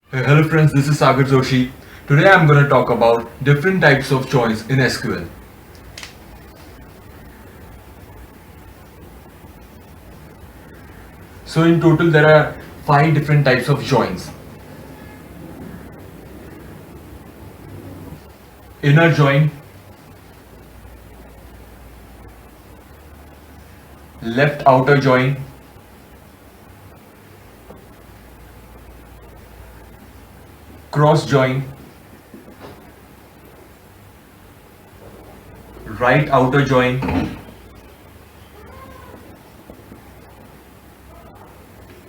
Hello friends, this is Sagar Joshi. Today I'm going to talk about different types of joins in SQL. So in total there are 5 different types of joins. Inner join, left outer join, cross join, right outer join,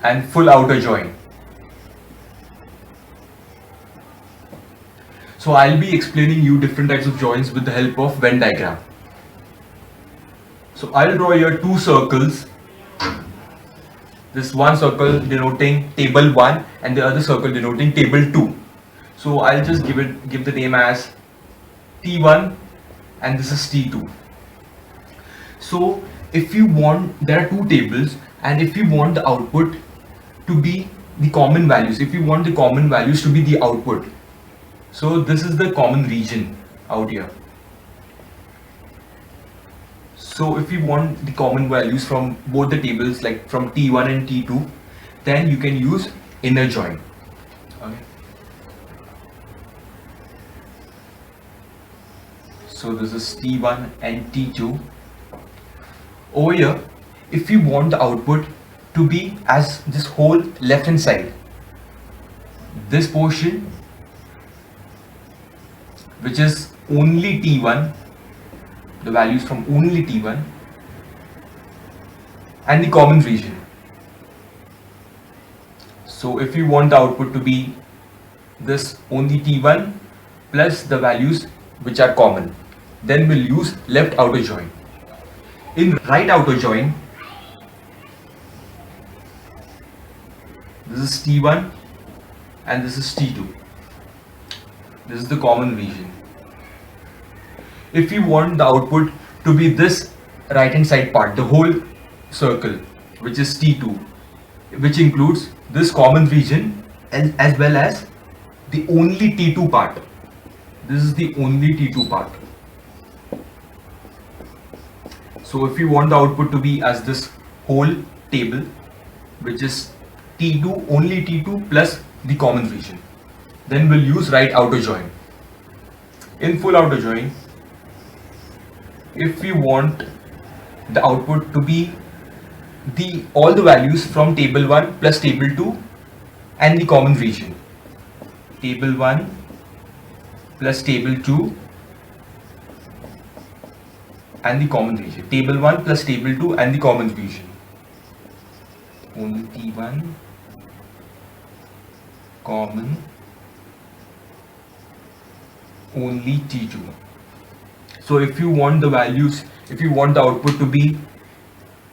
and full outer join. So I'll be explaining you different types of joins with the help of Venn diagram. So I'll draw here two circles. This one circle denoting table 1 and the other circle denoting table 2. So I'll just give the name as T1 and this is T2. So if you want, there are two tables, and if you want the output to be the common values, if you want the common values to be the output, so this is the common region out here. So if you want the common values from both the tables, like from T1 and T2, then you can use inner join. Okay. So this is T1 and T2. Over here, if you want the output to be as this whole left hand side, this portion which is only T1, the values from only T1, and the common region. So if you want the output to be this only T1 plus the values which are common, then we'll use left outer join. In right outer join, this is T1 and this is T2. This is the common region. If you want the output to be this right hand side part, the whole circle, which is T2, which includes this common region as well as the only T2 part. This is the only T2 part. So if you want the output to be as this whole table, which is T2, only T2 plus the common region, then we'll use right outer join. In full outer join, if we want the output to be all the values from table 1 plus table 2 and the common region, table 1 plus table 2 and the common region, table 1 plus table 2 and the common region, only T1 common, only T2. So if you want the values, if you want the output to be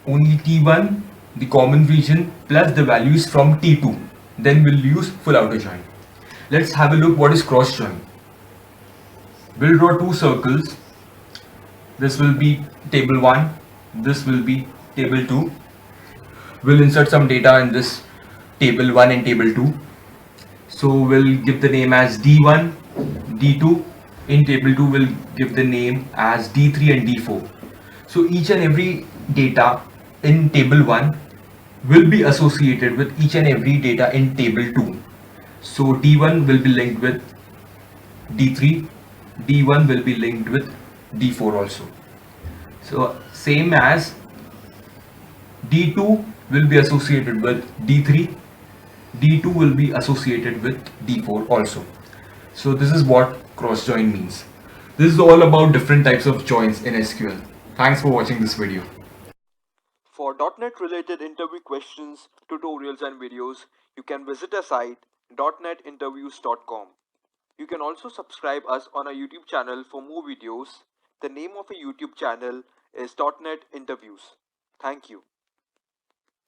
only T1, the common region plus the values from T2, then we'll use full outer join. Let's have a look what is cross join. We'll draw two circles. This will be table 1, this will be table 2. We'll insert some data in this table 1 and table 2. So we'll give the name as D1, D2. In table 2 we'll give the name as D3 and D4. So each and every data in table 1 will be associated with each and every data in table 2. So D1 will be linked with D3, D1 will be linked with D4 also. So same as D2 will be associated with D3, D2 will be associated with D4 also. So this is what cross join means. This is all about different types of joins in SQL. Thanks for watching this video. For .NET related interview questions, tutorials and videos, you can visit our site .netinterviews.com. You can also subscribe us on our YouTube channel for more videos. The name of our YouTube channel is .NET Interviews. Thank you.